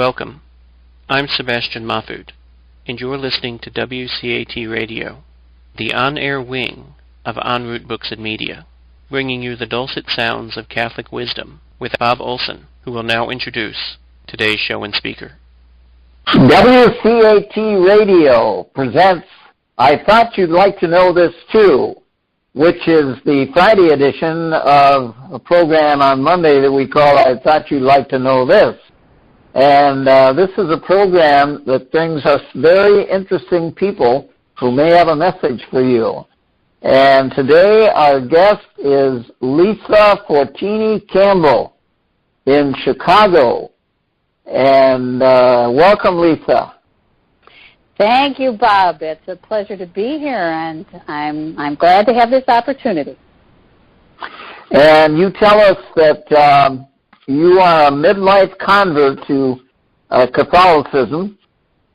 Welcome. I'm Sebastian Mahfood, and you're listening to WCAT Radio, the on-air wing of En Route Books and Media, bringing you the dulcet sounds of Catholic wisdom with Bob Olson, who will now introduce today's show and speaker. WCAT Radio presents I Thought You'd Like to Know This Too, which is the Friday edition of a program on Monday that we call I Thought You'd Like to Know This. And this is a program that brings us very interesting people who may have a message for you. And today our guest is Lisa Fortini-Campbell in Chicago. And welcome, Lisa. Thank you, Bob. It's a pleasure to be here, and I'm glad to have this opportunity. And you tell us that you are a midlife convert to Catholicism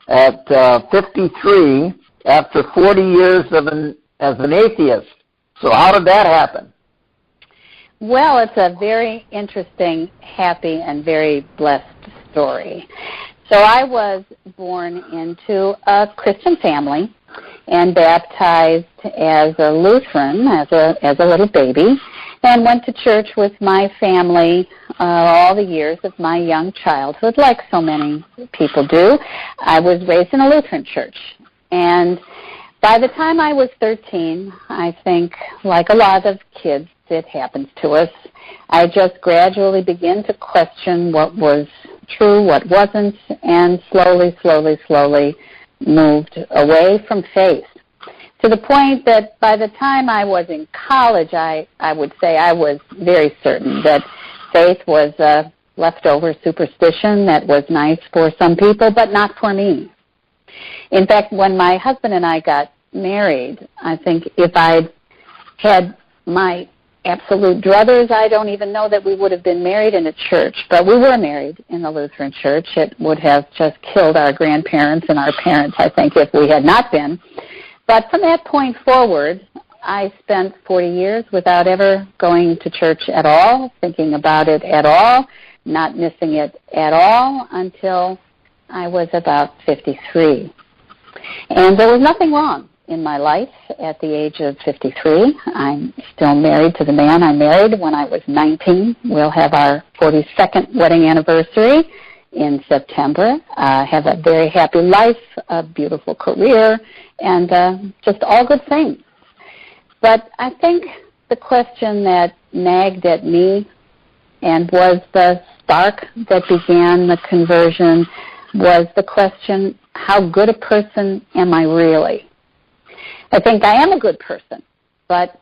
at 53 after 40 years as an atheist. So how did that happen? Well, it's a very interesting, happy, and very blessed story. So I was born into a Christian family and baptized as a Lutheran as a little baby, and went to church with my family all the years of my young childhood, like so many people do. I was raised in a Lutheran church, and by the time I was 13, I think, like a lot of kids, it happens to us, I just gradually began to question what was true, what wasn't, and slowly moved away from faith, to the point that by the time I was in college, I would say I was very certain that faith was a leftover superstition that was nice for some people, but not for me. In fact, when my husband and I got married, I think if I'd had my absolute druthers, I don't even know that we would have been married in a church, but we were married in the Lutheran church. It would have just killed our grandparents and our parents, I think, if we had not been. But from that point forward, I spent 40 years without ever going to church at all, thinking about it at all, not missing it at all until I was about 53. And there was nothing wrong in my life at the age of 53. I'm still married to the man I married when I was 19. We'll have our 42nd wedding anniversary in September. I have a very happy life, a beautiful career, and just all good things. But I think the question that nagged at me and was the spark that began the conversion was the question, how good a person am I really? I think I am a good person, but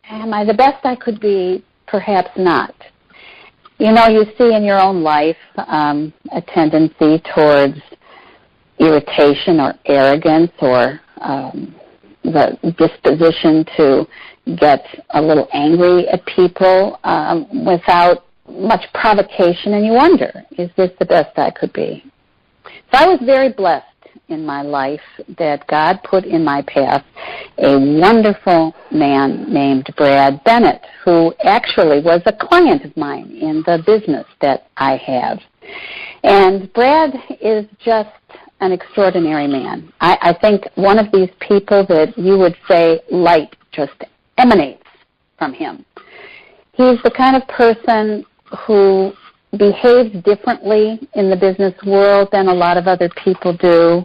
am I the best I could be? Perhaps not. You know, you see in your own life a tendency towards irritation or arrogance or the disposition to get a little angry at people without much provocation, and you wonder, is this the best I could be? So I was very blessed in my life that God put in my path a wonderful man named Brad Bennett, who actually was a client of mine in the business that I have. And Brad is just an extraordinary man. I think one of these people that you would say light just emanates from him. He's the kind of person who behaves differently in the business world than a lot of other people do.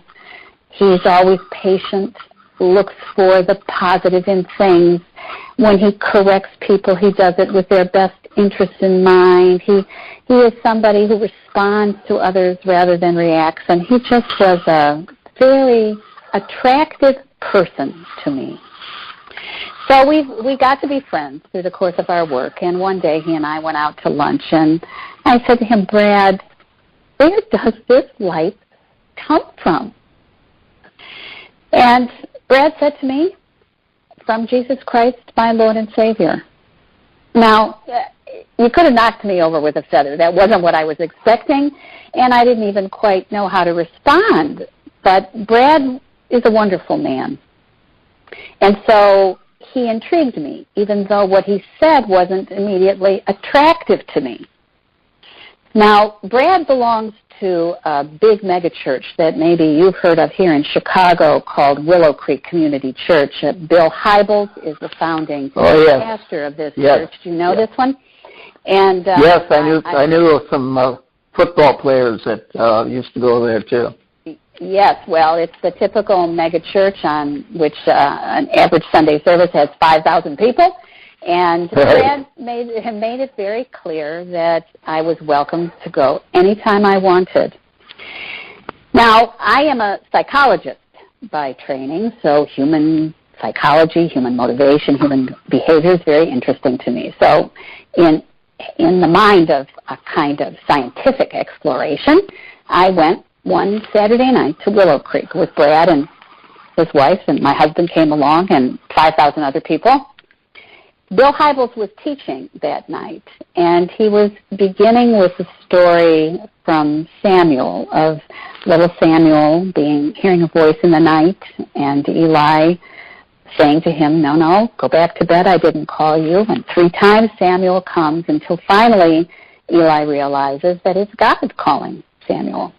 He's always patient, looks for the positive in things. When he corrects people, he does it with their best interest in mind. He is somebody who responds to others rather than reacts, and he just was a very attractive person to me. So we got to be friends through the course of our work, and one day he and I went out to lunch, and I said to him, Brad, where does this light come from? And Brad said to me, from Jesus Christ, my Lord and Savior. Now, you could have knocked me over with a feather. That wasn't what I was expecting, and I didn't even quite know how to respond. But Brad is a wonderful man. And so he intrigued me, even though what he said wasn't immediately attractive to me. Now, Brad belongs to a big megachurch that maybe you've heard of here in Chicago called Willow Creek Community Church. Bill Hybels is the founding pastor of this church. Do you know this one? And yes, I knew some football players that used to go there too. Yes, well, it's the typical megachurch on which an average Sunday service has 5,000 people. And Brad made it very clear that I was welcome to go anytime I wanted. Now, I am a psychologist by training, so human psychology, human motivation, human behavior is very interesting to me. So in the mind of a kind of scientific exploration, I went one Saturday night to Willow Creek with Brad and his wife, and my husband came along, and 5,000 other people. Bill Hybels was teaching that night, and he was beginning with a story from Samuel, of little Samuel hearing a voice in the night, and Eli saying to him, no, go back to bed, I didn't call you. And 3 times Samuel comes until finally Eli realizes that it's God calling Samuel,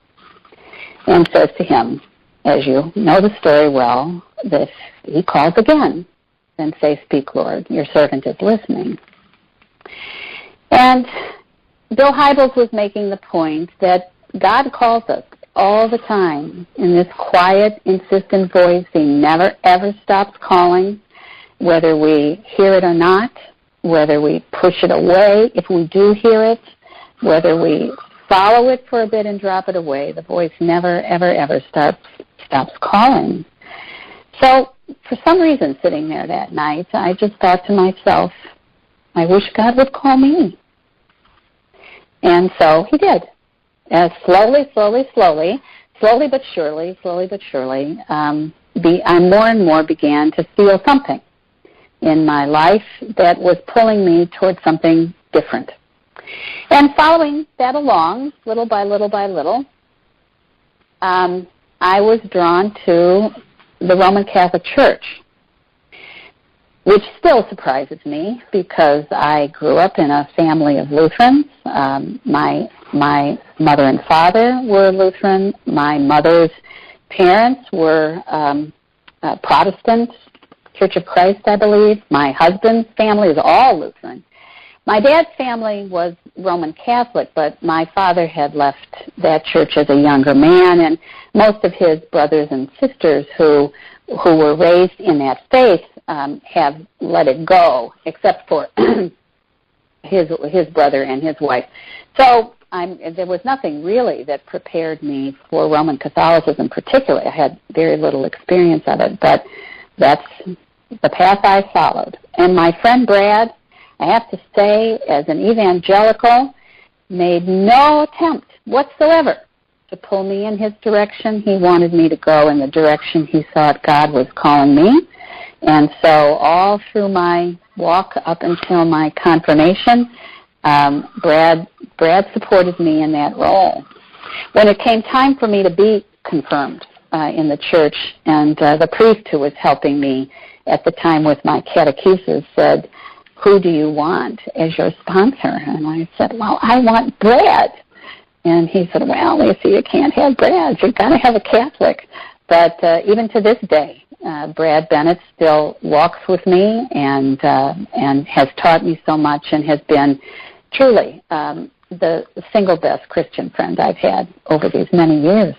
and says to him, as you know the story well, that he calls again. And say, speak, Lord, your servant is listening. And Bill Hybels was making the point that God calls us all the time in this quiet, insistent voice. He never, ever stops calling, whether we hear it or not, whether we push it away if we do hear it, whether we follow it for a bit and drop it away. The voice never, ever, ever stops calling. So, for some reason, sitting there that night, I just thought to myself, I wish God would call me. And so he did. Slowly but surely, I more and more began to feel something in my life that was pulling me towards something different. And following that along, little by little, I was drawn to the Roman Catholic Church, which still surprises me because I grew up in a family of Lutherans. My mother and father were Lutheran. My mother's parents were Protestant, Church of Christ, I believe. My husband's family is all Lutheran. My dad's family was Roman Catholic, but my father had left that church as a younger man, and most of his brothers and sisters who were raised in that faith have let it go, except for his brother and his wife. So there was nothing really that prepared me for Roman Catholicism particularly. I had very little experience of it, but that's the path I followed. And my friend Brad, I have to say, as an evangelical, made no attempt whatsoever to pull me in his direction. He wanted me to go in the direction he thought God was calling me. And so all through my walk up until my confirmation, Brad supported me in that role. When it came time for me to be confirmed in the church, and the priest who was helping me at the time with my catechesis said, "Who do you want as your sponsor?" And I said, "Well, I want Brad." And he said, "Well, Lisa, you can't have Brad. You've got to have a Catholic." But even to this day, Brad Bennett still walks with me and has taught me so much and has been truly the single best Christian friend I've had over these many years.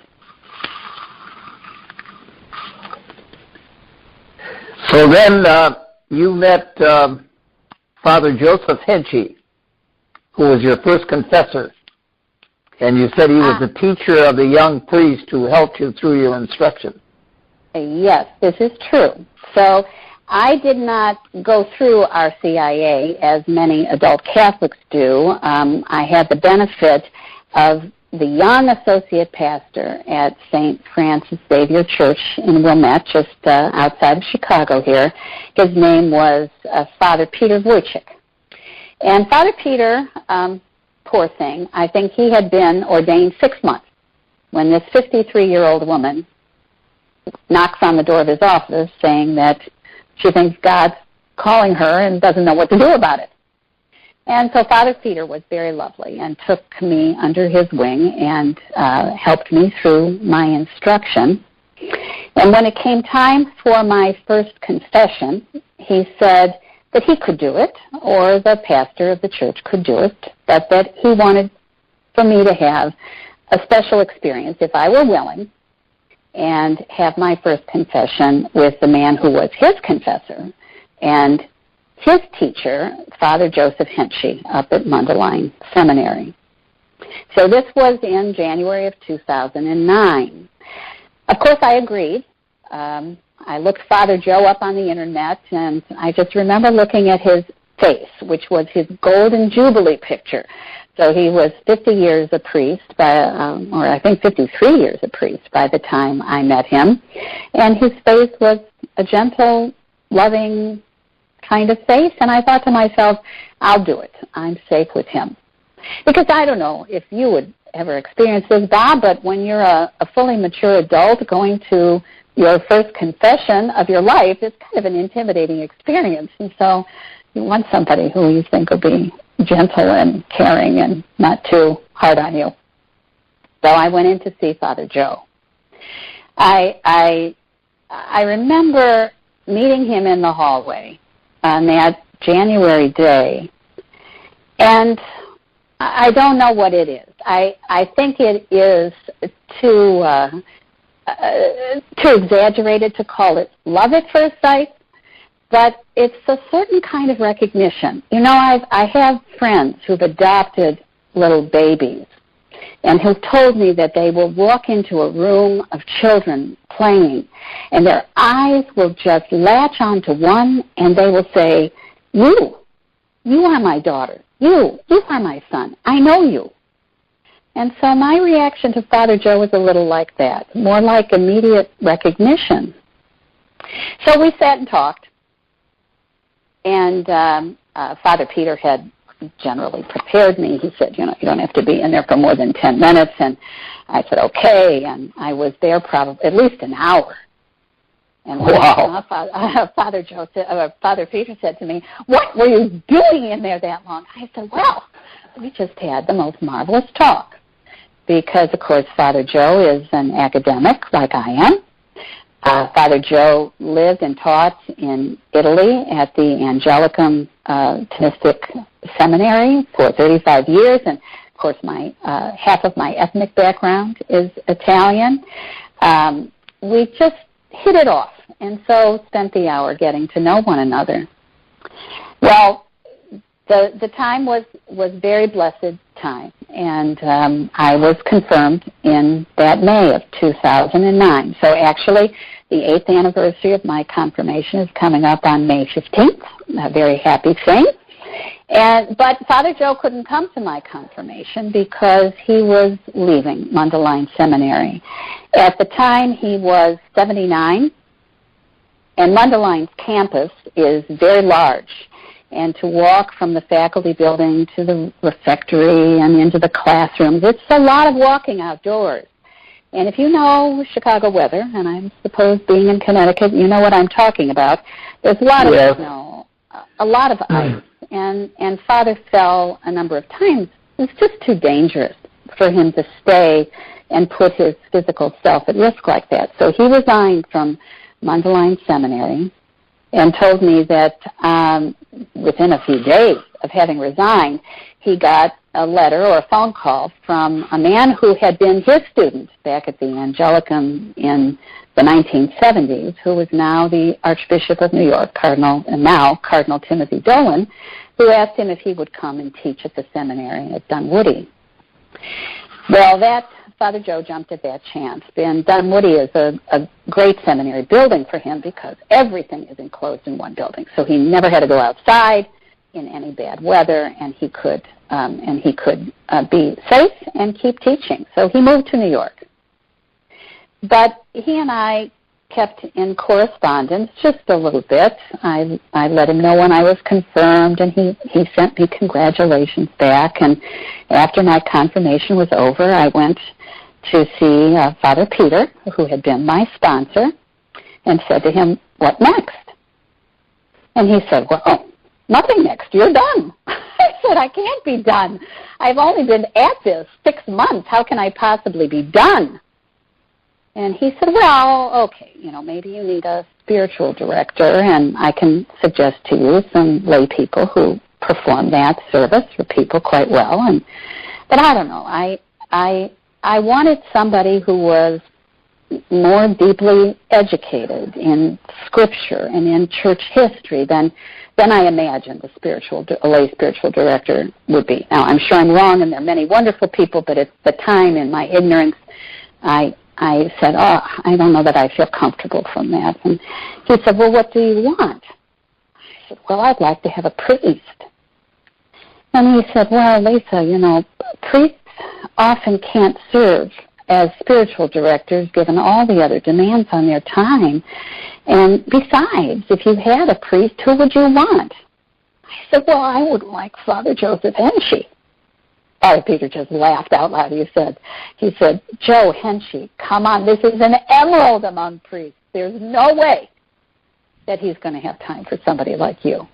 So then you met Father Joseph Henchey, who was your first confessor, and you said he was the teacher of the young priest who helped you through your instruction. Yes, this is true. So I did not go through RCIA as many adult Catholics do. I had the benefit of the young associate pastor at St. Francis Xavier Church in Wilmette, just outside of Chicago here. His name was Father Peter Wojcik. And Father Peter, poor thing, I think he had been ordained 6 months when this 53-year-old woman knocks on the door of his office saying that she thinks God's calling her and doesn't know what to do about it. And so Father Peter was very lovely and took me under his wing and helped me through my instruction. And when it came time for my first confession, he said that he could do it, or the pastor of the church could do it, but that he wanted for me to have a special experience, if I were willing, and have my first confession with the man who was his confessor and his teacher, Father Joseph Henchey, up at Mundelein Seminary. So this was in January of 2009. Of course, I agreed. I looked Father Joe up on the Internet, and I just remember looking at his face, which was his Golden Jubilee picture. So he was 50 years a priest, or I think 53 years a priest by the time I met him. And his face was a gentle, loving kind of face, and I thought to myself, I'll do it. I'm safe with him. Because I don't know if you would ever experience this, Bob, but when you're a fully mature adult going to your first confession of your life, it's kind of an intimidating experience. And so you want somebody who you think will be gentle and caring and not too hard on you. So I went in to see Father Joe. I remember meeting him in the hallway on that January day, and I don't know what it is. I think it is too exaggerated to call it love at first sight, but it's a certain kind of recognition. You know, I have friends who've adopted little babies and who've told me that they will walk into a room of children playing and their eyes will just latch onto one and they will say, you are my daughter. You are my son. I know you. And so my reaction to Father Joe was a little like that, more like immediate recognition. So we sat and talked, and Father Peter had generally prepared me. He said, you don't have to be in there for more than 10 minutes. And I said, okay, and I was there probably at least an hour. And wow. Father Peter said to me, what were you doing in there that long? I said, well, we just had the most marvelous talk. Because, of course, Father Joe is an academic like I am. Father Joe lived and taught in Italy at the Angelicum Thomistic Seminary for 35 years. And, of course, half of my ethnic background is Italian. We just hit it off, and so spent the hour getting to know one another. Well, the time was very blessed time, and I was confirmed in that May of 2009. So actually, the 8th anniversary of my confirmation is coming up on May 15th, a very happy thing. But Father Joe couldn't come to my confirmation because he was leaving Mundelein Seminary. At the time, he was 79, and Mundelein's campus is very large. And to walk from the faculty building to the refectory and into the classrooms, it's a lot of walking outdoors. And if you know Chicago weather, and I suppose being in Connecticut, you know what I'm talking about, there's a lot of snow, a lot of ice, and Father fell a number of times. It was just too dangerous for him to stay and put his physical self at risk like that. So he resigned from Mundelein Seminary and told me that within a few days of having resigned, he got a letter or a phone call from a man who had been his student back at the Angelicum in the 1970s, who was now the Archbishop of New York, Cardinal Timothy Dolan, who asked him if he would come and teach at the seminary at Dunwoody. Well, Father Joe jumped at that chance. And Dunwoody is a great seminary building for him because everything is enclosed in one building. So he never had to go outside in any bad weather, and he could be safe and keep teaching. So he moved to New York. But he and I kept in correspondence just a little bit. I let him know when I was confirmed, and he sent me congratulations back. And after my confirmation was over, I went to see Father Peter, who had been my sponsor, and said to him, what next? And he said, well, nothing next. You're done. I it. I can't be done. I've only been at this 6 months. How can I possibly be done? And he said, well, okay, maybe you need a spiritual director, and I can suggest to you some lay people who perform that service for people quite well. But I don't know. I wanted somebody who was more deeply educated in Scripture and in church history than I imagined a lay spiritual director would be. Now, I'm sure I'm wrong, and there are many wonderful people, but at the time, in my ignorance, I said, I don't know that I feel comfortable from that. And he said, well, what do you want? I said, well, I'd like to have a priest. And he said, well, Lisa, priests often can't serve as spiritual directors given all the other demands on their time. And besides, if you had a priest, who would you want? I said, well, I would like Father Joseph Henchey. Father Peter just laughed out loud. He said, Joe Henchey, come on, this is an emerald among priests. There's no way that he's going to have time for somebody like you.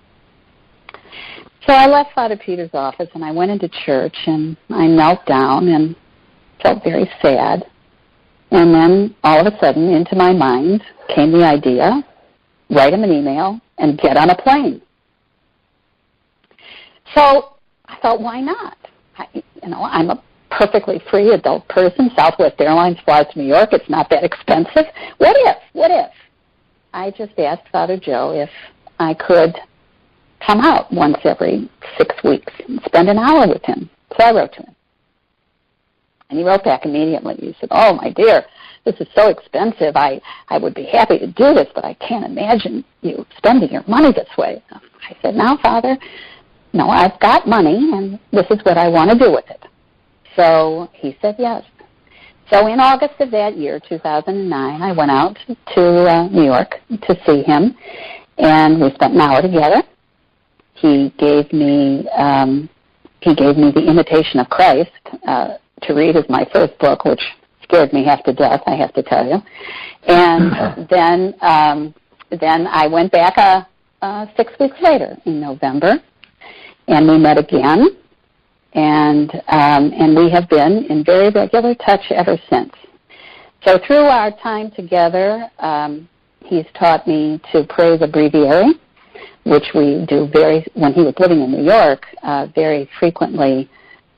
So I left Father Peter's office, and I went into church, and I knelt down and felt very sad. And then all of a sudden, into my mind came the idea, write him an email and get on a plane. So I thought, why not? I'm a perfectly free adult person. Southwest Airlines flies to New York. It's not that expensive. What if? I just asked Father Joe if I could come out once every 6 weeks and spend an hour with him. So I wrote to him. And he wrote back immediately. He said, oh, my dear, this is so expensive. I would be happy to do this, but I can't imagine you spending your money this way. I said, now, Father, no, I've got money, and this is what I want to do with it. So he said yes. So in August of that year, 2009, I went out to New York to see him, and we spent an hour together. He gave me The Imitation of Christ to read as my first book, which scared me half to death, I have to tell you. And then I went back 6 weeks later in November, and we met again, and we have been in very regular touch ever since. So through our time together, he's taught me to pray the breviary, which we do when he was living in New York, very frequently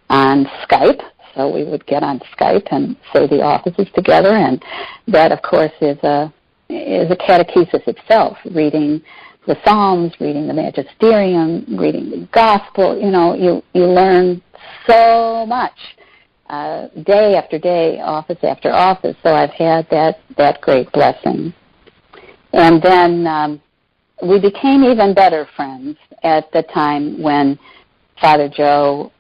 on Skype. So we would get on Skype and say the offices together, and that, of course, is a catechesis itself, reading the Psalms, reading the Magisterium, reading the Gospel. You learn so much day after day, office after office. So I've had that great blessing. And then we became even better friends at the time when Father Joe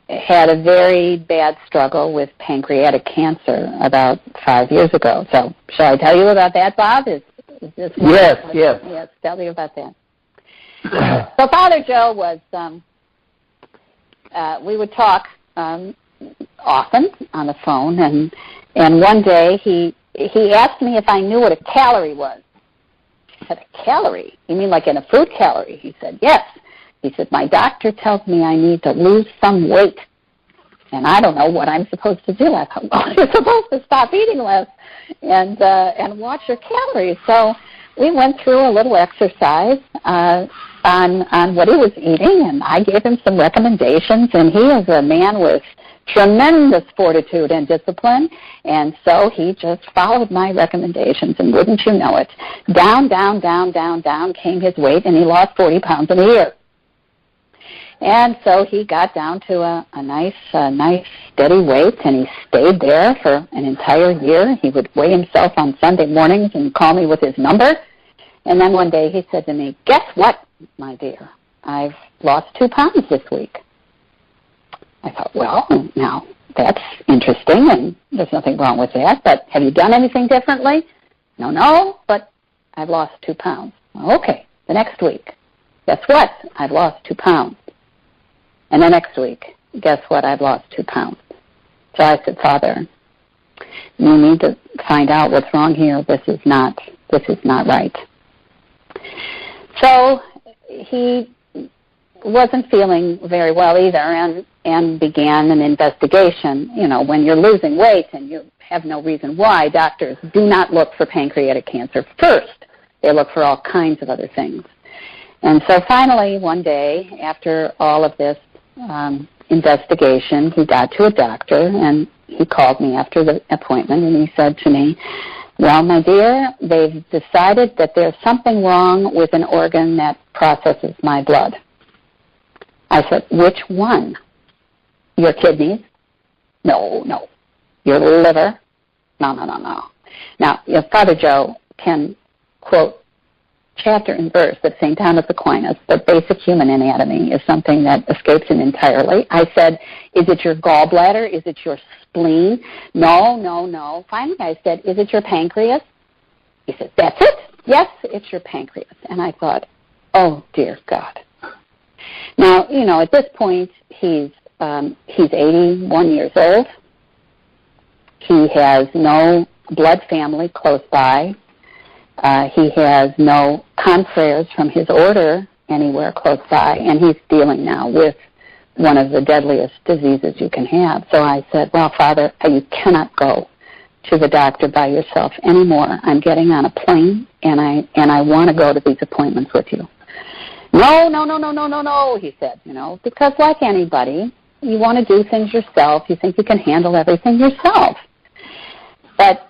had a very bad struggle with pancreatic cancer about 5 years ago. So shall I tell you about that, Bob? Is this yes. Yes, tell you about that. So Father Joe was, we would talk often on the phone, and one day he asked me if I knew what a calorie was. I said, a calorie? You mean like in a food calorie? He said, yes. He said, my doctor tells me I need to lose some weight, and I don't know what I'm supposed to do. I thought, well, you're supposed to stop eating less and watch your calories. So we went through a little exercise on what he was eating, and I gave him some recommendations, and he is a man with tremendous fortitude and discipline, and so he just followed my recommendations, and wouldn't you know it, down came his weight, and he lost 40 pounds in a year. And so he got down to a nice steady weight, and he stayed there for an entire year. He would weigh himself on Sunday mornings and call me with his number. And then one day he said to me, guess what, my dear? I've lost 2 pounds this week. I thought, well, now, that's interesting, and there's nothing wrong with that, but have you done anything differently? No, but I've lost 2 pounds. Well, okay, the next week, guess what? I've lost 2 pounds. And the next week, guess what? I've lost 2 pounds. So I said, Father, you need to find out what's wrong here. This is not right. So he wasn't feeling very well either, and began an investigation. You know, when you're losing weight and you have no reason why, doctors do not look for pancreatic cancer first. They look for all kinds of other things. And so finally, one day, after all of this investigation, he got to a doctor, and he called me after the appointment, and he said to me, well, my dear, they've decided that there's something wrong with an organ that processes my blood. I said, which one? Your kidneys? No. Your liver? No. Now, Father Joe can quote chapter and verse of St. Thomas Aquinas, but basic human anatomy is something that escapes him entirely. I said, is it your gallbladder? Is it your spleen? No. Finally, I said, is it your pancreas? He said, that's it. Yes, it's your pancreas. And I thought, oh, dear God. Now, at this point, he's 81 years old. He has no blood family close by. He has no confreres from his order anywhere close by, and he's dealing now with one of the deadliest diseases you can have. So I said, well, Father, you cannot go to the doctor by yourself anymore. I'm getting on a plane, and I want to go to these appointments with you. No, he said, because like anybody, you want to do things yourself. You think you can handle everything yourself. But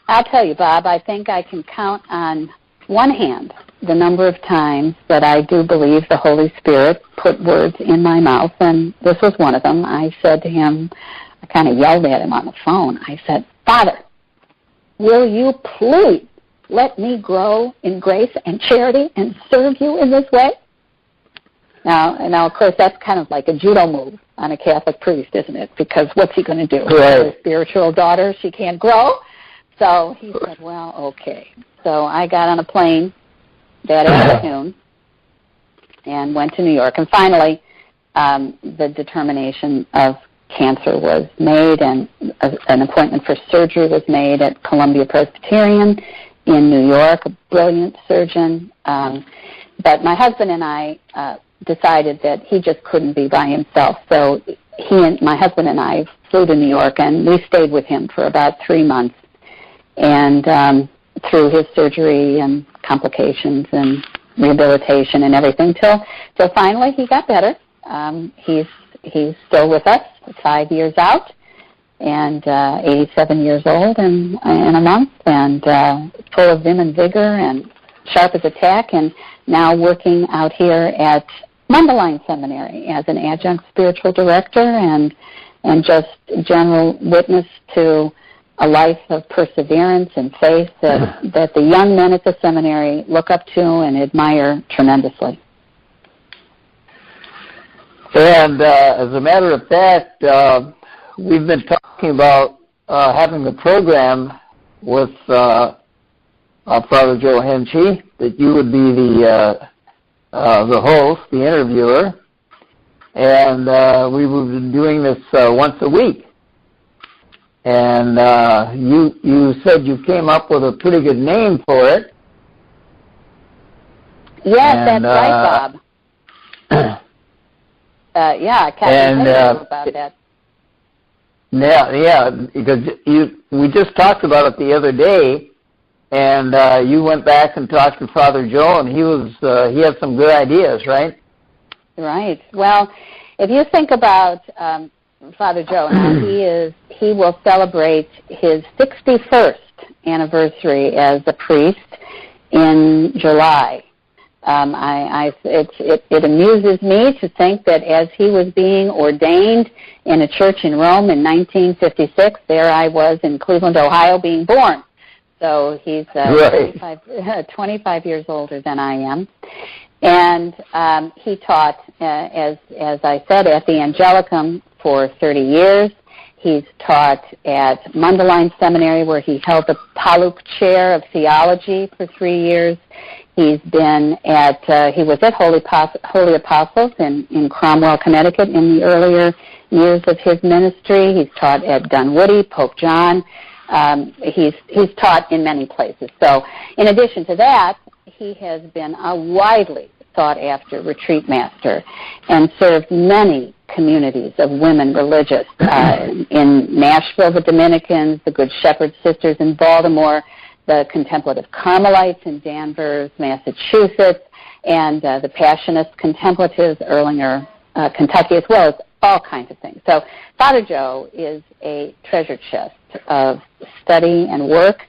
I'll tell you, Bob, I think I can count on one hand the number of times that I do believe the Holy Spirit put words in my mouth, and this was one of them. I said to him, I kind of yelled at him on the phone. I said, Father, will you please let me grow in grace and charity and serve you in this way? Now, of course, that's kind of like a judo move on a Catholic priest, isn't it? Because what's he going to do? Right. His spiritual daughter, she can't grow. So he said, well, okay. So I got on a plane that afternoon and went to New York. And finally, the determination of cancer was made, and an appointment for surgery was made at Columbia Presbyterian in New York, a brilliant surgeon. But my husband and I decided that he just couldn't be by himself. So my husband and I flew to New York, and we stayed with him for about 3 months. And through his surgery and complications and rehabilitation and everything, till finally he got better. He's still with us 5 years out, and 87 years old in a month, and full of vim and vigor and sharp as a tack, and now working out here at Mundelein Seminary as an adjunct spiritual director and just general witness to a life of perseverance and faith that the young men at the seminary look up to and admire tremendously. And as a matter of fact, we've been talking about having a program with Father Joe Henchey, that you would be the host, the interviewer, and we would be doing this once a week. And you said you came up with a pretty good name for it. Yes, and, that's right, Bob. I can't tell you about that. Yeah, because we just talked about it the other day, and you went back and talked to Father Joe, and he had some good ideas, right? Right. Well, if you think about Father Joe, now he will celebrate his 61st anniversary as a priest in July. It amuses me to think that as he was being ordained in a church in Rome in 1956, there I was in Cleveland, Ohio, being born. So he's 25 years older than I am. And he taught, as I said, at the Angelicum for 30 years. He's taught at Mundelein Seminary, where he held the Paluk Chair of Theology for 3 years. He's been he was at Holy Apostles in Cromwell, Connecticut in the earlier years of his ministry. He's taught at Dunwoody, Pope John. He's taught in many places. So in addition to that, he has been a widely sought-after retreat master and served many communities of women religious in Nashville, the Dominicans, the Good Shepherd Sisters in Baltimore, the Contemplative Carmelites in Danvers, Massachusetts, and the Passionist Contemplatives, Erlanger, Kentucky, as well as all kinds of things. So Father Joe is a treasure chest of study and work.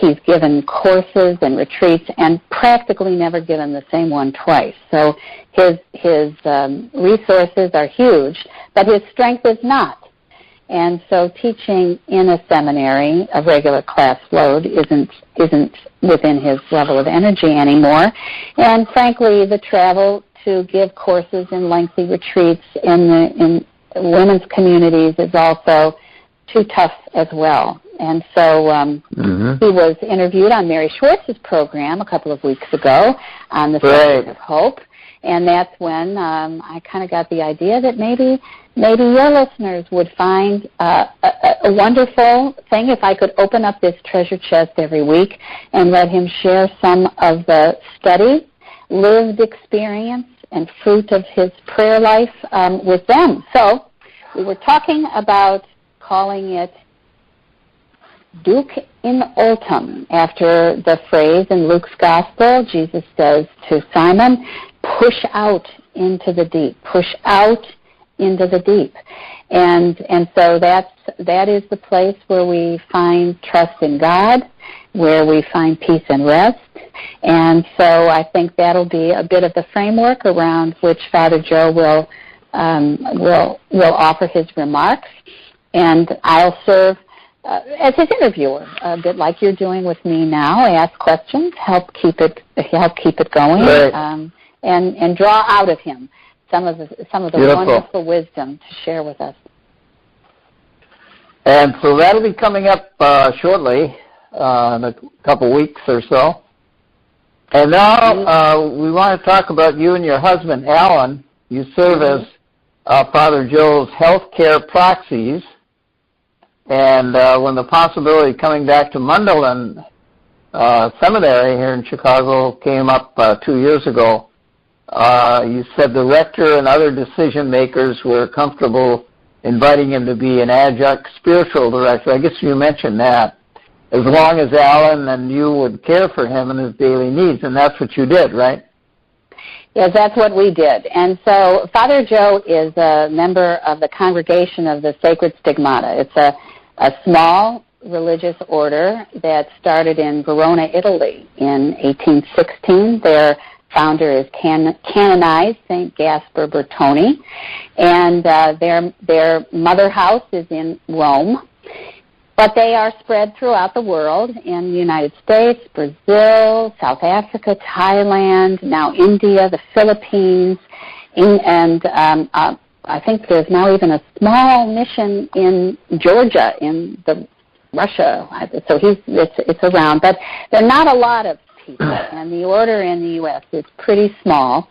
He's given courses and retreats and practically never given the same one twice. So his resources are huge, but his strength is not. And so teaching in a seminary, a regular class load, isn't within his level of energy anymore. And frankly, the travel to give courses in lengthy retreats in women's communities is also too tough as well. And so he was interviewed on Mary Schwartz's program a couple of weeks ago on the subject of hope. And that's when I kind of got the idea that maybe your listeners would find a wonderful thing if I could open up this treasure chest every week and let him share some of the study, lived experience, and fruit of his prayer life with them. So we were talking about calling it Duc in Altum, after the phrase in Luke's Gospel, Jesus says to Simon, push out into the deep, push out into the deep. And so that is the place where we find trust in God, where we find peace and rest. And so I think that'll be a bit of the framework around which Father Joe will offer his remarks. And I'll serve as his interviewer, a bit like you're doing with me now. Ask questions, help keep it going, and draw out of him some of the wonderful wisdom to share with us. And so that'll be coming up shortly, in a couple weeks or so. And now we want to talk about you and your husband, Alan. You serve as Father Joe's healthcare proxies. And when the possibility of coming back to Mundelein Seminary here in Chicago came up 2 years ago, you said the rector and other decision makers were comfortable inviting him to be an adjunct spiritual director. I guess you mentioned that, as long as Alan and you would care for him and his daily needs, and that's what you did, right? Yes, that's what we did. And so Father Joe is a member of the Congregation of the Sacred Stigmata. It's a small religious order that started in Verona, Italy in 1816. Their founder is canonized St. Gaspar Bertoni, and their mother house is in Rome. But they are spread throughout the world, in the United States, Brazil, South Africa, Thailand, now India, the Philippines, and I think there's now even a small mission in Georgia, in Russia. So it's around. But there are not a lot of people, and the order in the U.S. is pretty small,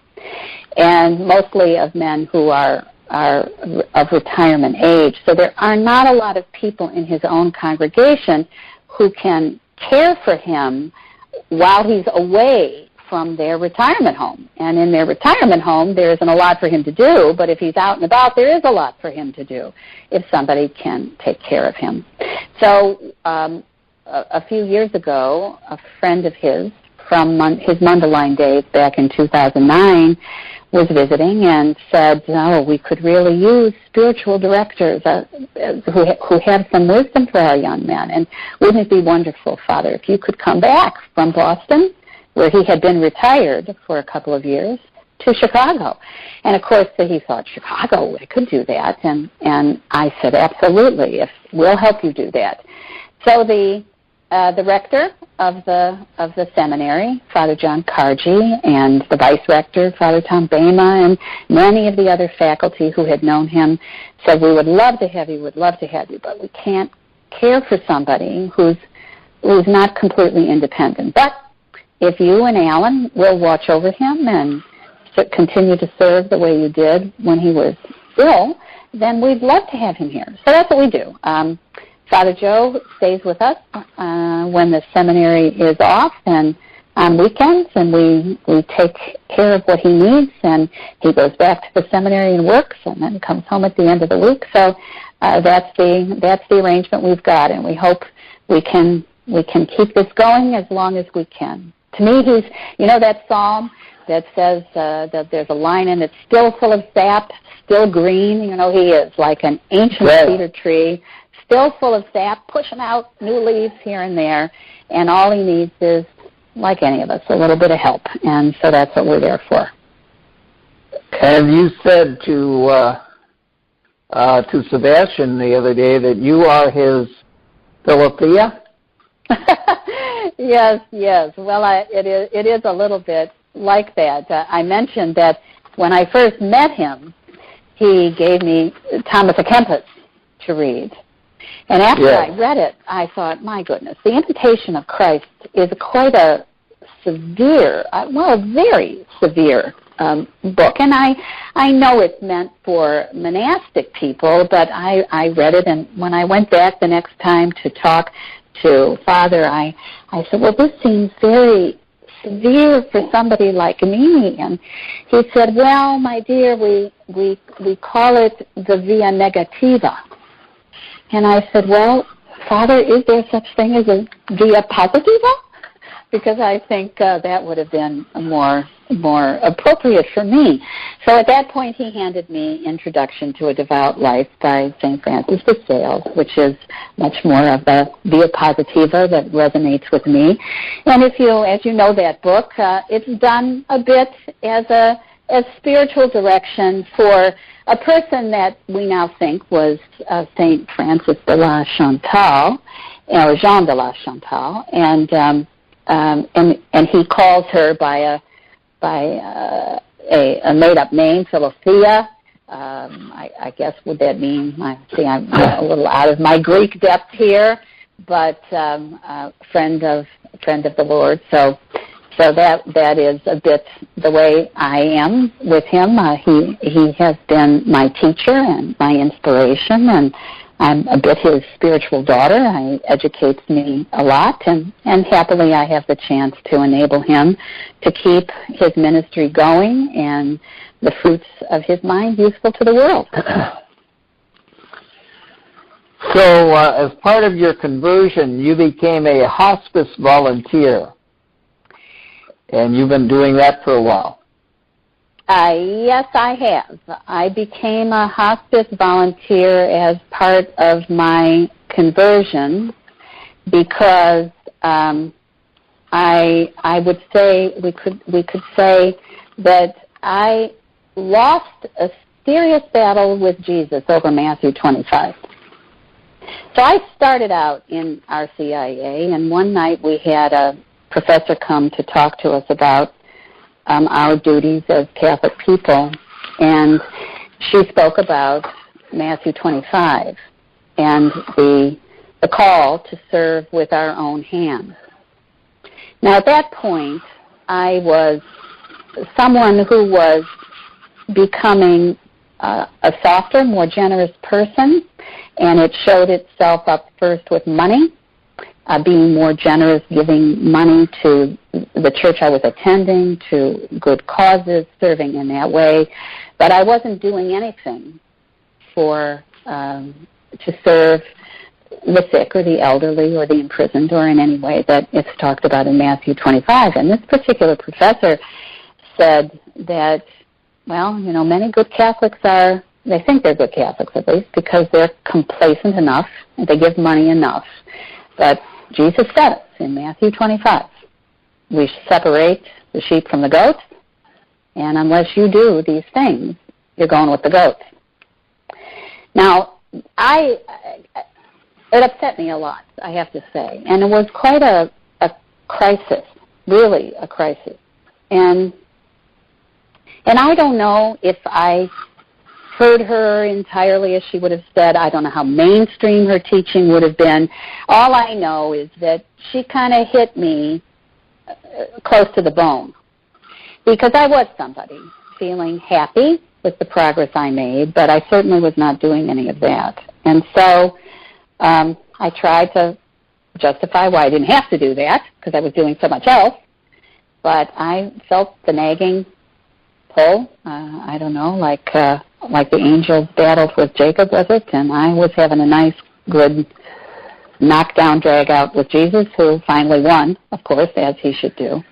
and mostly of men who are of retirement age. So there are not a lot of people in his own congregation who can care for him while he's away from their retirement home. And in their retirement home, there isn't a lot for him to do, but if he's out and about, there is a lot for him to do if somebody can take care of him. So a few years ago, a friend of his from his Mundelein days back in 2009 was visiting and said, we could really use spiritual directors who have some wisdom for our young men. And wouldn't it be wonderful, Father, if you could come back from Boston, where he had been retired for a couple of years, to Chicago? And of course, he thought, Chicago, I could do that. And I said, absolutely, we'll help you do that. So the rector of the seminary, Father John Cargi, and the vice rector, Father Tom Bema, and many of the other faculty who had known him said, we would love to have you, but we can't care for somebody who's not completely independent. But if you and Alan will watch over him and continue to serve the way you did when he was ill, then we'd love to have him here. So that's what we do. Father Joe stays with us when the seminary is off, and on weekends, and we take care of what he needs, and he goes back to the seminary and works, and then comes home at the end of the week. So that's the arrangement we've got, and we hope we can keep this going as long as we can. To me, he's, that psalm that says that there's a line in it, still full of sap, still green. He is like an ancient cedar tree, still full of sap, pushing out new leaves here and there, and all he needs is, like any of us, a little bit of help, and so that's what we're there for. And you said to Sebastian the other day that you are his Philothea? Yes. Well, it is a little bit like that. I mentioned that when I first met him, he gave me Thomas à Kempis to read. And after I read it, I thought, my goodness, The Imitation of Christ is quite a severe, very severe book. And I know it's meant for monastic people, but I read it, and when I went back the next time to talk to Father, I said, well, this seems very severe for somebody like me. And he said, well, my dear, we call it the via negativa. And I said, well, Father, is there such thing as a via positiva? Because I think that would have been more appropriate for me. So at that point, he handed me Introduction to a Devout Life by St. Francis de Sales, which is much more of the via positiva that resonates with me. And as you know that book, it's done a bit as spiritual direction for a person that we now think was St. Francis de la Chantal, or Jean de la Chantal, and he calls her by a made-up name, Philothea. I guess would that mean? I'm a little out of my Greek depth here, but friend of the Lord. So that is a bit the way I am with him. He has been my teacher and my inspiration, and I'm a bit his spiritual daughter. He educates me a lot, and happily I have the chance to enable him to keep his ministry going and the fruits of his mind useful to the world. So as part of your conversion, you became a hospice volunteer, and you've been doing that for a while. Yes, I have. I became a hospice volunteer as part of my conversion because I would say we could say that I lost a serious battle with Jesus over Matthew 25. So I started out in RCIA, and one night we had a professor come to talk to us about our duties as Catholic people, and she spoke about Matthew 25 and the call to serve with our own hands. Now, at that point, I was someone who was becoming a softer, more generous person, and it showed itself up first with money, being more generous, giving money to the church I was attending, to good causes, serving in that way. But I wasn't doing anything to serve the sick or the elderly or the imprisoned or in any way that it's talked about in Matthew 25. And this particular professor said that, well, many good Catholics they think they're good Catholics at least because they're complacent enough and they give money enough. But Jesus said it in Matthew 25. We separate the sheep from the goats, and unless you do these things, you're going with the goats. Now, it upset me a lot, I have to say, and it was quite a crisis, really a crisis. And I don't know if I heard her entirely as she would have said. I don't know how mainstream her teaching would have been. All I know is that she kind of hit me close to the bone because I was somebody feeling happy with the progress I made, but I certainly was not doing any of that. And so I tried to justify why I didn't have to do that because I was doing so much else. but I felt the nagging pull. I don't know, like the angels battled with Jacob, was it? And I was having a nice, good knockdown, drag out with Jesus, who finally won, of course, as he should do.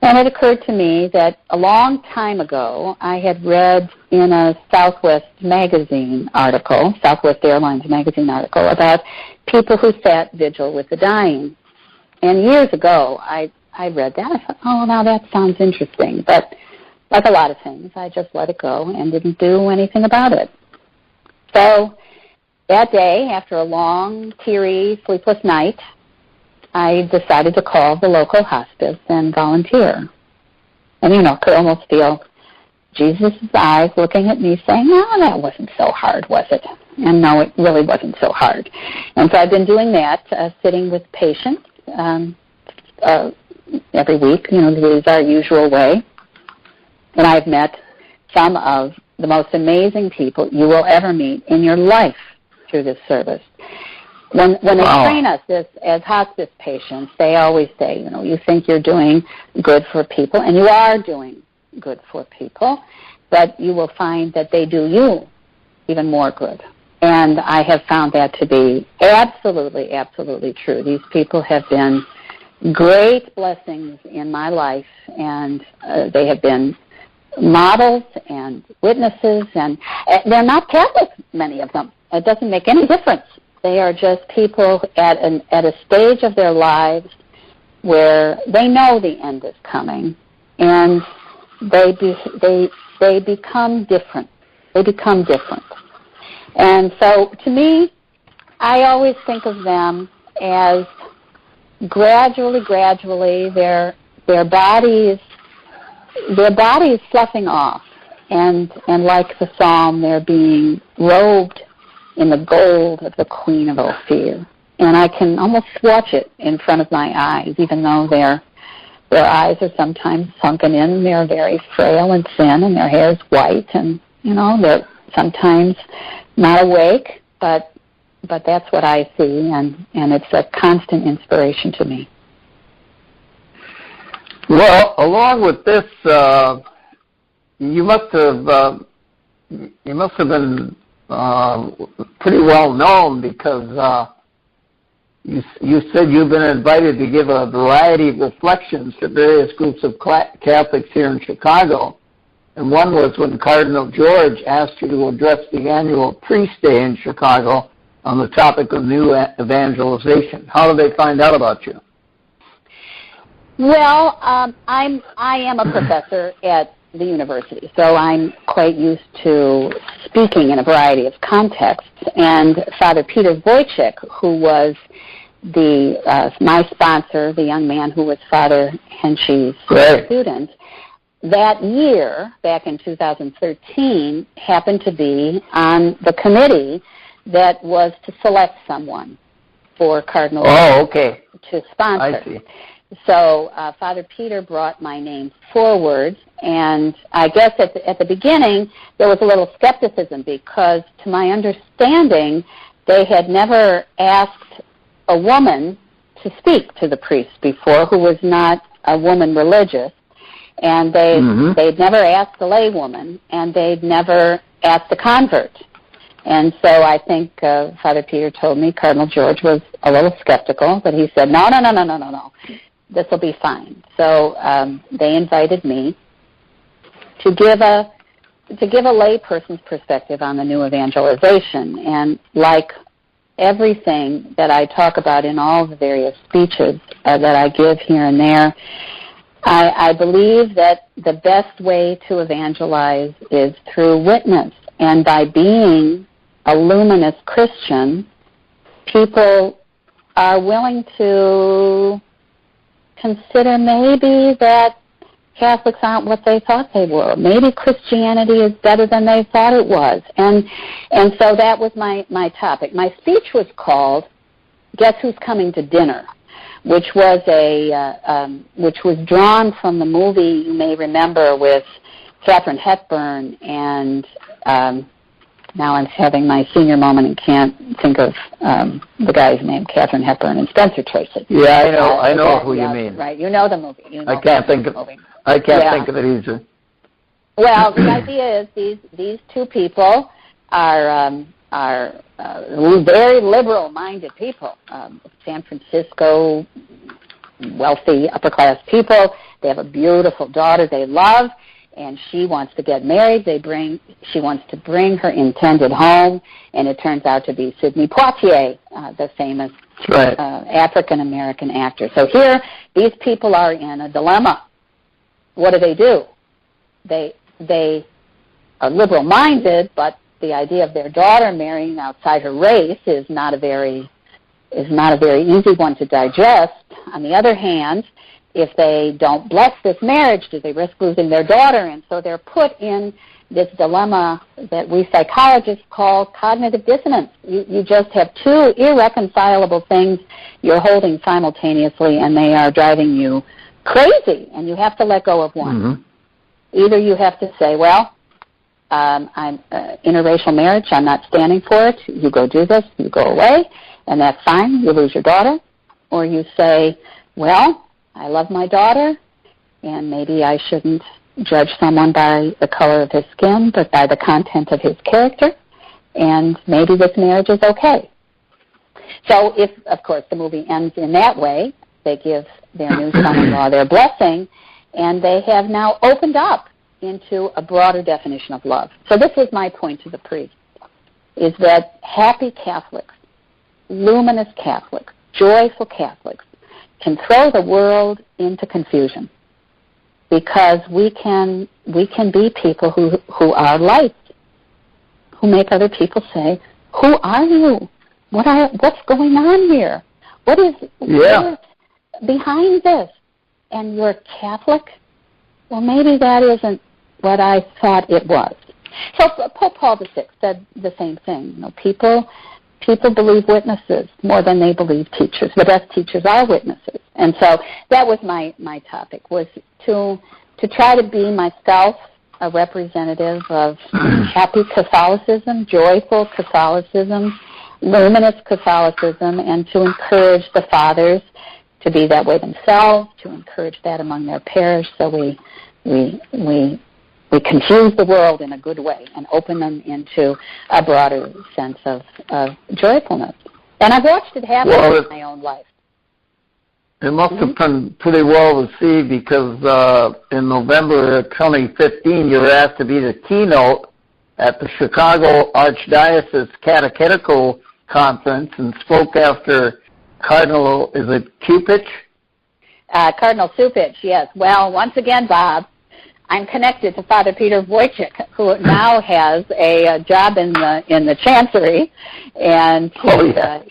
And it occurred to me that a long time ago, I had read in a Southwest magazine article, Southwest Airlines magazine article, about people who sat vigil with the dying. And years ago, I read that. I thought, oh, now that sounds interesting. But like a lot of things, I just let it go and didn't do anything about it. So that day, after a long, teary, sleepless night, I decided to call the local hospice and volunteer. And, could almost feel Jesus' eyes looking at me saying, no, that wasn't so hard, was it? And no, it really wasn't so hard. And so I've been doing that, sitting with patients every week. This is our usual way. And I've met some of the most amazing people you will ever meet in your life through this service. When they train us as hospice patients, they always say, you think you're doing good for people, and you are doing good for people, but you will find that they do you even more good. And I have found that to be absolutely, absolutely true. These people have been great blessings in my life, and they have been models and witnesses, and they're not Catholic, many of them. It doesn't make any difference. They are just people at a stage of their lives where they know the end is coming, and they become different. They become different. And so, to me, I always think of them as gradually, their bodies sloughing off, and like the psalm, they're being robed in the gold of the Queen of Ophir. And I can almost watch it in front of my eyes, even though their eyes are sometimes sunken in. They're very frail and thin, and their hair is white, and, they're sometimes not awake, but that's what I see, and it's a constant inspiration to me. Well, along with this, you must have been pretty well known, because you said you've been invited to give a variety of reflections to various groups of Catholics here in Chicago. And one was when Cardinal George asked you to address the annual Priest Day in Chicago on the topic of new evangelization. How did they find out about you? Well, I am a professor at the university, so I'm quite used to speaking in a variety of contexts. And Father Peter Wojcik, who was my sponsor, the young man who was Father Henchey's student, that year, back in 2013, happened to be on the committee that was to select someone for Cardinal to sponsor. I see. So Father Peter brought my name forward, and I guess at the beginning there was a little skepticism, because to my understanding they had never asked a woman to speak to the priest before who was not a woman religious, and they'd never asked a lay woman, and they'd never asked a convert. And so I think Father Peter told me Cardinal George was a little skeptical, but he said, no, this will be fine. So they invited me to give a lay person's perspective on the new evangelization. And like everything that I talk about in all the various speeches that I give here and there, I believe that the best way to evangelize is through witness. And by being a luminous Christian, people are willing to consider maybe that Catholics aren't what they thought they were. Maybe Christianity is better than they thought it was. And so that was my topic. My speech was called Guess Who's Coming to Dinner, which was which was drawn from the movie you may remember with Katharine Hepburn and now I'm having my senior moment and can't think of the guy's name, Katharine Hepburn and Spencer Tracy. Yeah, I know who you mean. Right, you know the movie. I can't think of it either. Well, the idea is these two people are very liberal-minded people. San Francisco, wealthy, upper-class people. They have a beautiful daughter they love, and she wants to get married. She wants to bring her intended home, and it turns out to be Sidney Poitier, the famous African-American actor. So here, these people are in a dilemma. What do? They are liberal-minded, but the idea of their daughter marrying outside her race is not a very easy one to digest. On the other hand, if they don't bless this marriage, do they risk losing their daughter? And so they're put in this dilemma that we psychologists call cognitive dissonance. You just have two irreconcilable things you're holding simultaneously, and they are driving you crazy, and you have to let go of one. Mm-hmm. Either you have to say, well, I'm interracial marriage, I'm not standing for it, you go do this, you go away, and that's fine, you lose your daughter. Or you say, well, I love my daughter, and maybe I shouldn't judge someone by the color of his skin, but by the content of his character, and maybe this marriage is okay. So if, of course, the movie ends in that way, they give their new son-in-law their blessing, and they have now opened up into a broader definition of love. So this was my point to the priest, is that happy Catholics, luminous Catholics, joyful Catholics can throw the world into confusion, because we can be people who are lights, who make other people say, who are you? What's going on here? What is behind this? And you're Catholic? Well, maybe that isn't what I thought it was. So Pope Paul VI said the same thing. People believe witnesses more than they believe teachers. The best teachers are witnesses. And so that was my topic, was to try to be myself a representative of happy Catholicism, joyful Catholicism, luminous Catholicism, and to encourage the fathers to be that way themselves, to encourage that among their parish, so we confuse the world in a good way and open them into a broader sense of joyfulness. And I've watched it happen in my own life. It must have been pretty well received, because in November 2015, you were asked to be the keynote at the Chicago Archdiocese Catechetical Conference and spoke after Cardinal, is it Cupich? Cardinal Cupich, yes. Well, once again, Bob, I'm connected to Father Peter Wojcik, who now has a job in the Chancery, and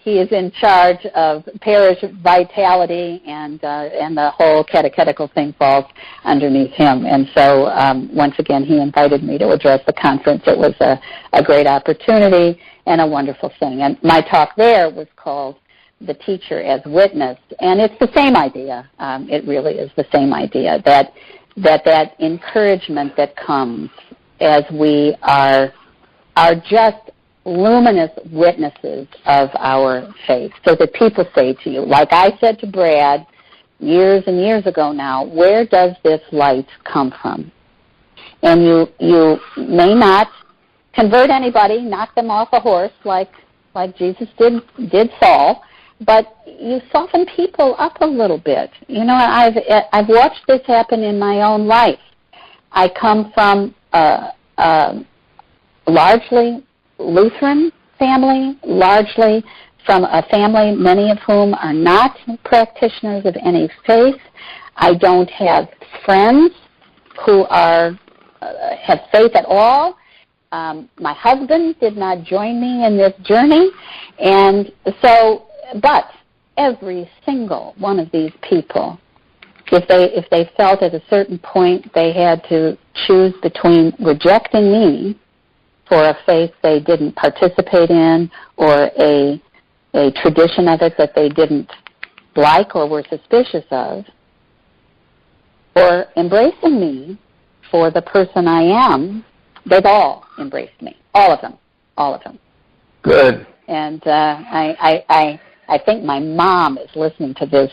he is in charge of parish vitality, and the whole catechetical thing falls underneath him. And so once again, he invited me to address the conference. It was a great opportunity and a wonderful thing. And my talk there was called The Teacher as Witness, and it's the same idea. It really is the same idea, that encouragement that comes as we are just luminous witnesses of our faith, so that people say to you, like I said to Brad years and years ago now, where does this light come from? And you may not convert anybody, knock them off a horse like Jesus did Saul, but you soften people up a little bit. I've watched this happen in my own life. I come from a largely Lutheran family, largely from a family, many of whom are not practitioners of any faith. I don't have friends who have faith at all. My husband did not join me in this journey, and so. But every single one of these people, if they felt at a certain point they had to choose between rejecting me for a faith they didn't participate in, or a tradition of it that they didn't like or were suspicious of, or embracing me for the person I am, they've all embraced me, all of them. all of them. Good. And I think my mom is listening to this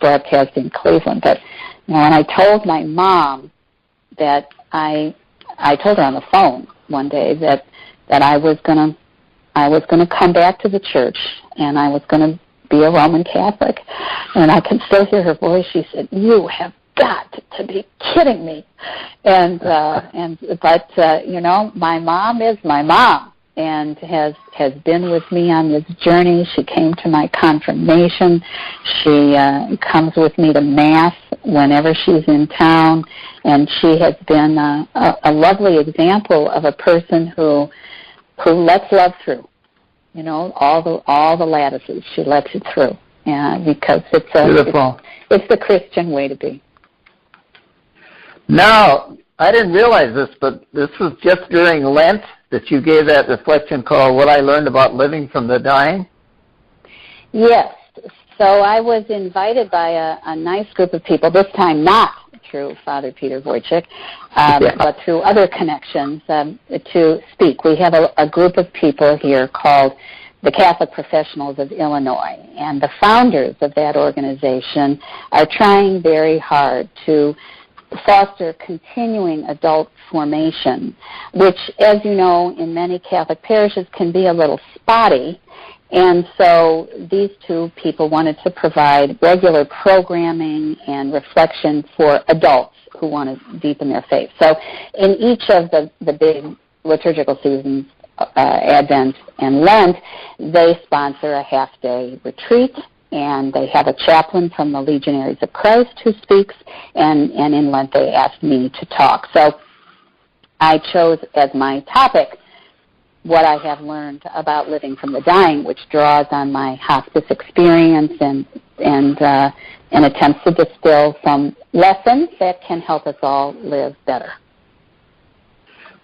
broadcast in Cleveland. But when I told my mom that I told her on the phone one day that I was gonna come back to the church and I was gonna be a Roman Catholic, and I can still hear her voice. She said, "You have got to be kidding me!" But my mom is my mom, and has been with me on this journey. She came to my confirmation. She comes with me to Mass whenever she's in town, and she has been a lovely example of a person who lets love through. All the lattices, she lets it through, because it's the Christian way to be. Now, I didn't realize this, but this was just during Lent that you gave that reflection called "What I Learned About Living from the Dying"? Yes. So I was invited by a nice group of people, this time not through Father Peter Wojcik, but through other connections, to speak. We have a group of people here called the Catholic Professionals of Illinois, and the founders of that organization are trying very hard to foster continuing adult formation, which, as you know, in many Catholic parishes can be a little spotty. And so these two people wanted to provide regular programming and reflection for adults who want to deepen their faith. So in each of the big liturgical seasons, Advent and Lent, they sponsor a half-day retreat, and they have a chaplain from the Legionaries of Christ who speaks, and in Lent they asked me to talk. So I chose as my topic what I have learned about living from the dying, which draws on my hospice experience and attempts to distill some lessons that can help us all live better.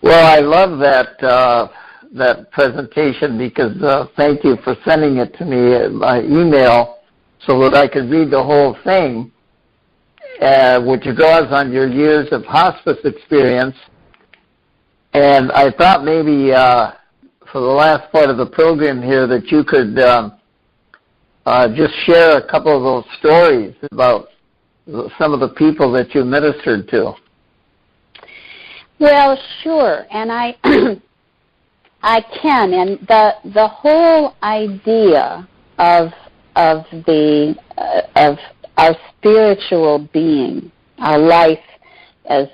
Well, I love that presentation, because thank you for sending it to me by email so that I could read the whole thing, which draws on your years of hospice experience. And I thought maybe for the last part of the program here that you could just share a couple of those stories about some of the people that you ministered to. Well, sure, and I can, and the whole idea of our spiritual being, our life as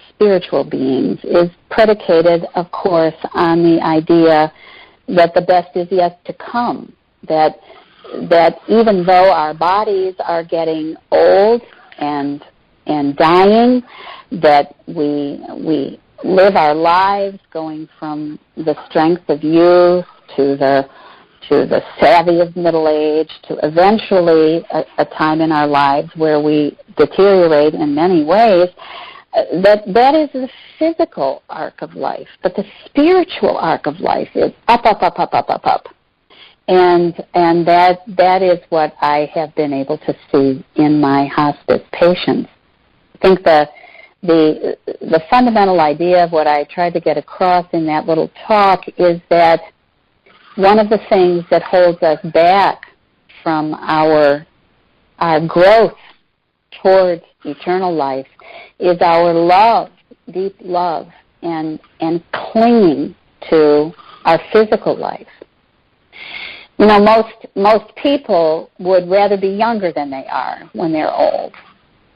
spiritual beings, is predicated, of course, on the idea that the best is yet to come. That even though our bodies are getting old and dying, that we live our lives going from the strength of youth to the savvy of middle age, to eventually a time in our lives where we deteriorate in many ways. That is the physical arc of life, but the spiritual arc of life is up, up, up, up, up, up, up. And that is what I have been able to see in my hospice patients. I think the fundamental idea of what I tried to get across in that little talk is that one of the things that holds us back from our growth towards eternal life is our love, deep love, and clinging to our physical life. You know, most people would rather be younger than they are when they're old.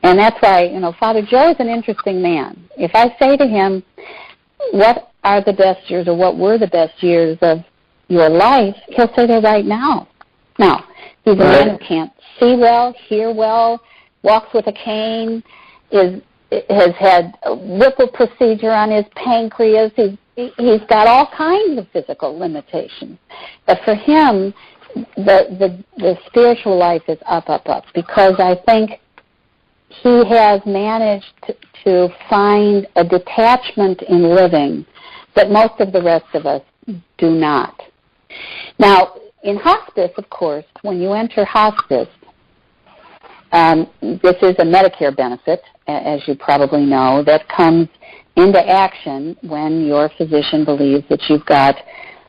And that's why, Father Joe is an interesting man. If I say to him, what are the best years, or what were the best years of your life, he'll say they're right now. Now, he's a man who can't see well, hear well, walks with a cane, has had a Whipple procedure on his pancreas. He's got all kinds of physical limitations. But for him, the spiritual life is up, up, up, because I think he has managed to find a detachment in living that most of the rest of us do not. Now, in hospice, of course, when you enter hospice, this is a Medicare benefit, as you probably know, that comes into action when your physician believes that you've got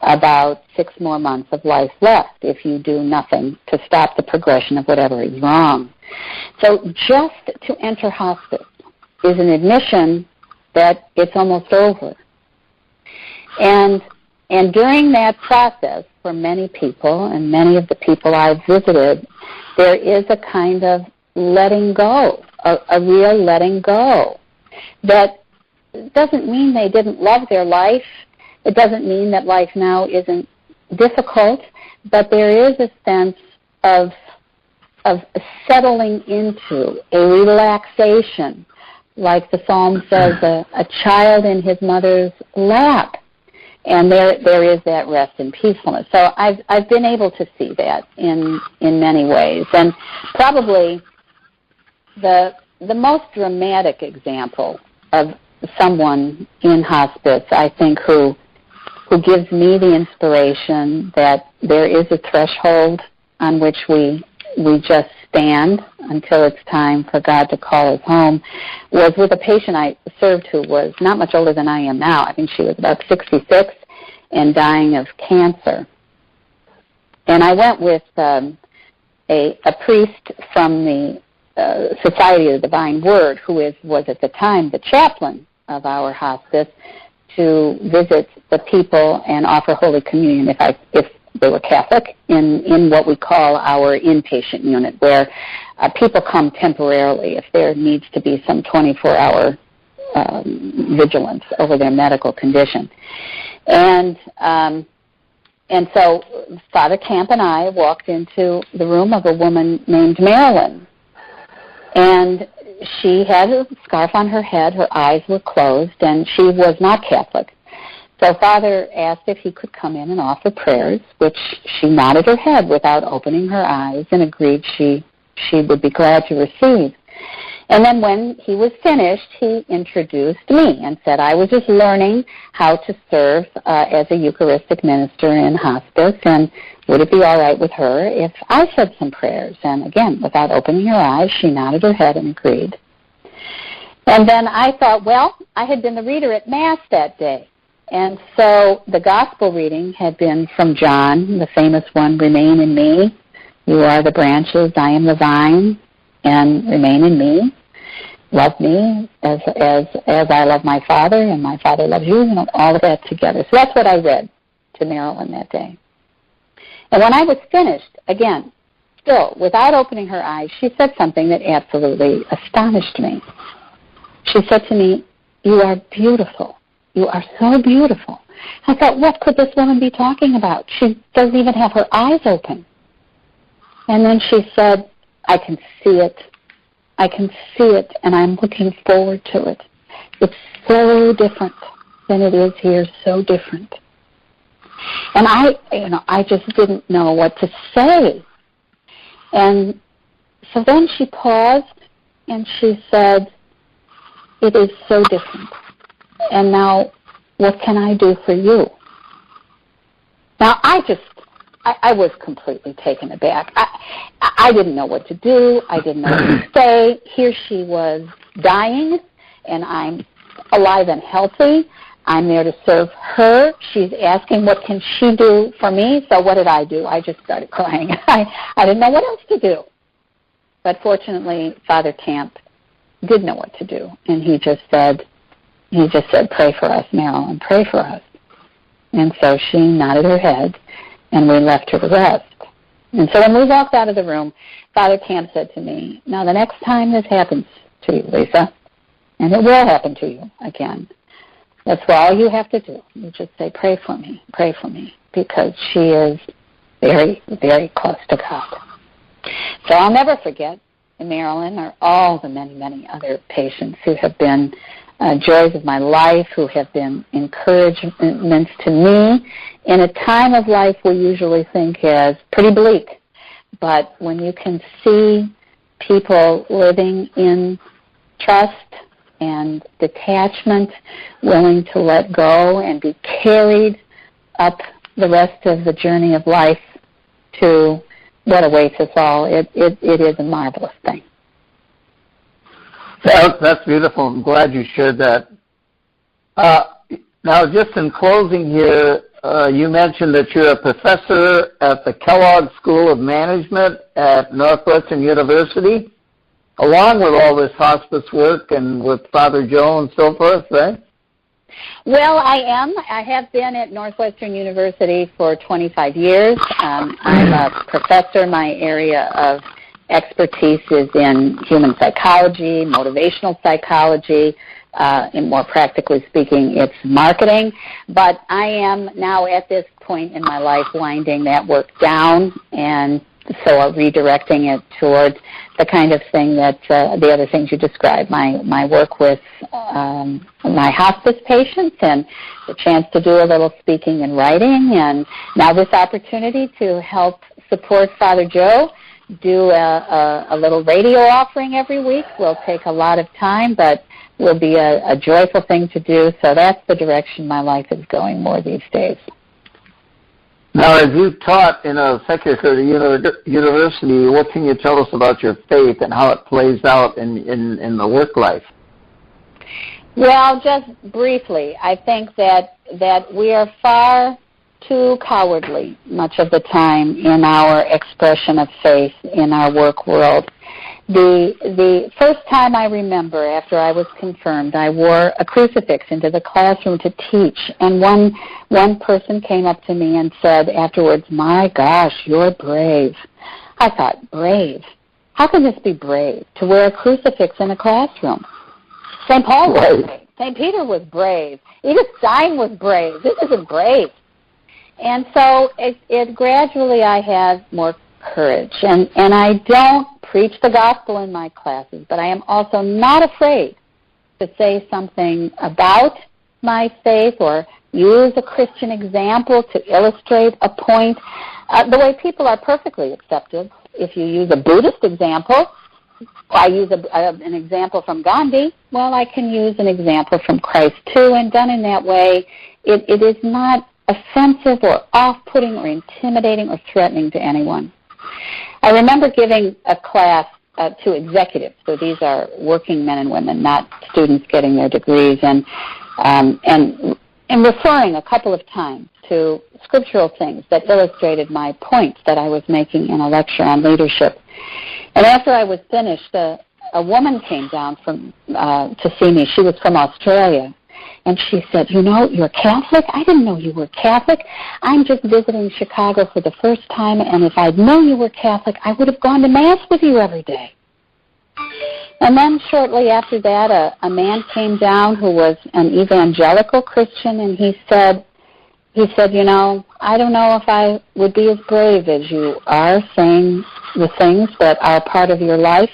about 6 more months of life left if you do nothing to stop the progression of whatever is wrong. So just to enter hospice is an admission that it's almost over. And during that process, for many people, and many of the people I've visited, there is a kind of letting go, a real letting go. That doesn't mean they didn't love their life. It doesn't mean that life now isn't difficult, but there is a sense of settling into a relaxation, like the Psalm says, a child in his mother's lap. And there is that rest and peacefulness. So I've been able to see that in many ways. And probably the most dramatic example of someone in hospice, I think, who gives me the inspiration that there is a threshold on which we just stand until it's time for God to call us home, was with a patient I served who was not much older than I am now. I think she was about 66 and dying of cancer. And I went with a priest from the Society of the Divine Word, who was at the time the chaplain of our hospice, to visit the people and offer Holy Communion if they were Catholic in what we call our inpatient unit, where people come temporarily if there needs to be some 24-hour vigilance over their medical condition. And so Father Camp and I walked into the room of a woman named Marilyn, and she had a scarf on her head, her eyes were closed, and she was not Catholic. So Father asked if he could come in and offer prayers, which she nodded her head without opening her eyes and agreed she would be glad to receive. And then when he was finished, he introduced me and said I was just learning how to serve as a Eucharistic minister in hospice, and would it be all right with her if I said some prayers? And again, without opening her eyes, she nodded her head and agreed. And then I thought, well, I had been the reader at Mass that day. And so the gospel reading had been from John, the famous one, "Remain in me. You are the branches, I am the vine, and remain in me. Love me as I love my Father, and my Father loves you," and all of that together. So that's what I read to Marilyn that day. And when I was finished, again, still without opening her eyes, she said something that absolutely astonished me. She said to me, "You are beautiful. You are so beautiful." I thought, what could this woman be talking about? She doesn't even have her eyes open. And then she said, "I can see it. I can see it, and I'm looking forward to it. It's so different than it is here, so different." And I just didn't know what to say. And so then she paused, and she said, "It is so different. And now, what can I do for you?" Now, I was completely taken aback. I didn't know what to do. I didn't know what to say. Here she was dying, and I'm alive and healthy. I'm there to serve her. She's asking, what can she do for me? So what did I do? I just started crying. I didn't know what else to do. But fortunately, Father Camp did know what to do, and he just said, "Pray for us, Marilyn, pray for us." And so she nodded her head, and we left her to rest. And so when we walked out of the room, Father Camp said to me, "Now the next time this happens to you, Lisa, and it will happen to you again, that's all you have to do. You just say, pray for me, because she is very, very close to God." So I'll never forget Marilyn or all the many, many other patients who have been joys of my life, who have been encouragements to me in a time of life we usually think is pretty bleak. But when you can see people living in trust and detachment, willing to let go and be carried up the rest of the journey of life to what awaits us all, it is a marvelous thing. That's beautiful. I'm glad you shared that Now, just in closing here, you mentioned that you're a professor at the Kellogg School of Management at Northwestern University, along with all this hospice work and with Father Joe and so forth, right? Well, I am. I have been at Northwestern University for 25 years. I'm a professor. My area of expertise is in human psychology, motivational psychology, and more practically speaking, it's marketing. But I am now at this point in my life winding that work down, and so redirecting it towards the kind of thing that the other things you described, my work with my hospice patients and the chance to do a little speaking and writing, and now this opportunity to help support Father Joe, do a little radio offering every week. Will take a lot of time, but will be a joyful thing to do. So that's the direction my life is going more these days. Now, as you taught in a secular university, what can you tell us about your faith and how it plays out in the work life? Well, just briefly, I think that we are far too cowardly much of the time in our expression of faith in our work world. The first time I remember after I was confirmed, I wore a crucifix into the classroom to teach, and one person came up to me and said afterwards, "My gosh, you're brave." I thought, brave? How can this be brave, to wear a crucifix in a classroom? St. Paul was brave. St. Peter was brave. Edith Stein was brave. This isn't brave. And so it gradually I had more courage. And I don't preach the gospel in my classes, but I am also not afraid to say something about my faith or use a Christian example to illustrate a point. The way people are perfectly accepted. If you use a Buddhist example, I use an example from Gandhi, well, I can use an example from Christ too, and done in that way, it is not offensive or off-putting or intimidating or threatening to anyone. I remember giving a class to executives, so these are working men and women, not students getting their degrees, and referring a couple of times to scriptural things that illustrated my points that I was making in a lecture on leadership. And after I was finished, a woman came down to see me. She was from Australia. And she said, "You know, you're Catholic? I didn't know you were Catholic. I'm just visiting Chicago for the first time, and if I'd known you were Catholic, I would have gone to Mass with you every day." And then shortly after that, a man came down who was an evangelical Christian, and he said, "You know, I don't know if I would be as brave as you are saying the things that are part of your life,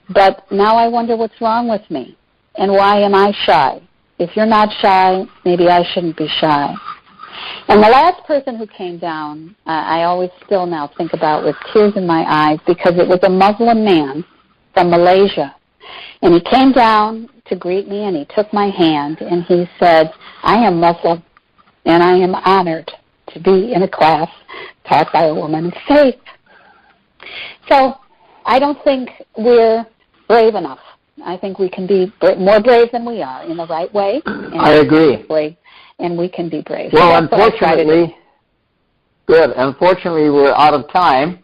but now I wonder what's wrong with me, and why am I shy? If you're not shy, maybe I shouldn't be shy." And the last person who came down, I always still now think about with tears in my eyes, because it was a Muslim man from Malaysia. And he came down to greet me, and he took my hand, and he said, "I am Muslim, and I am honored to be in a class taught by a woman of faith." So I don't think we're brave enough. I think we can be more brave than we are in the right way. I agree. And we can be brave. Well, so unfortunately, Unfortunately, we're out of time,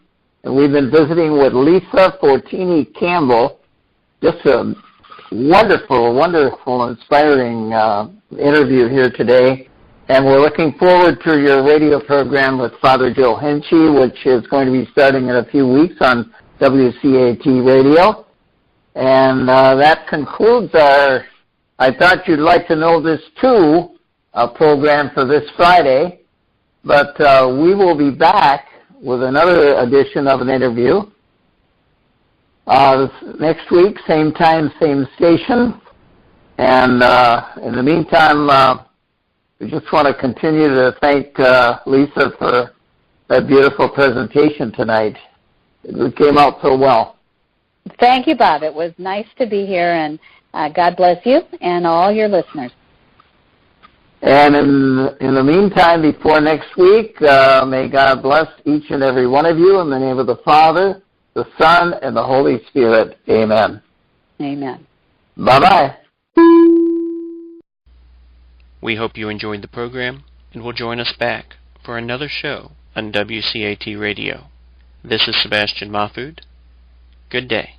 and we've been visiting with Lisa Fortini-Campbell. Just a wonderful, inspiring interview here today. And we're looking forward to your radio program with Father Joe Henchey, which is going to be starting in a few weeks on WCAT Radio. And that concludes our I Thought You'd Like to Know This Too program for this Friday. But we will be back with another edition of an interview next week, same time, same station. And in the meantime, we just want to continue to thank Lisa for that beautiful presentation tonight. It came out so well. Thank you, Bob. It was nice to be here, and God bless you and all your listeners. And in the meantime, before next week, may God bless each and every one of you in the name of the Father, the Son, and the Holy Spirit. Amen. Amen. Bye-bye. We hope you enjoyed the program and will join us back for another show on WCAT Radio. This is Sebastian Mahfood. Good day.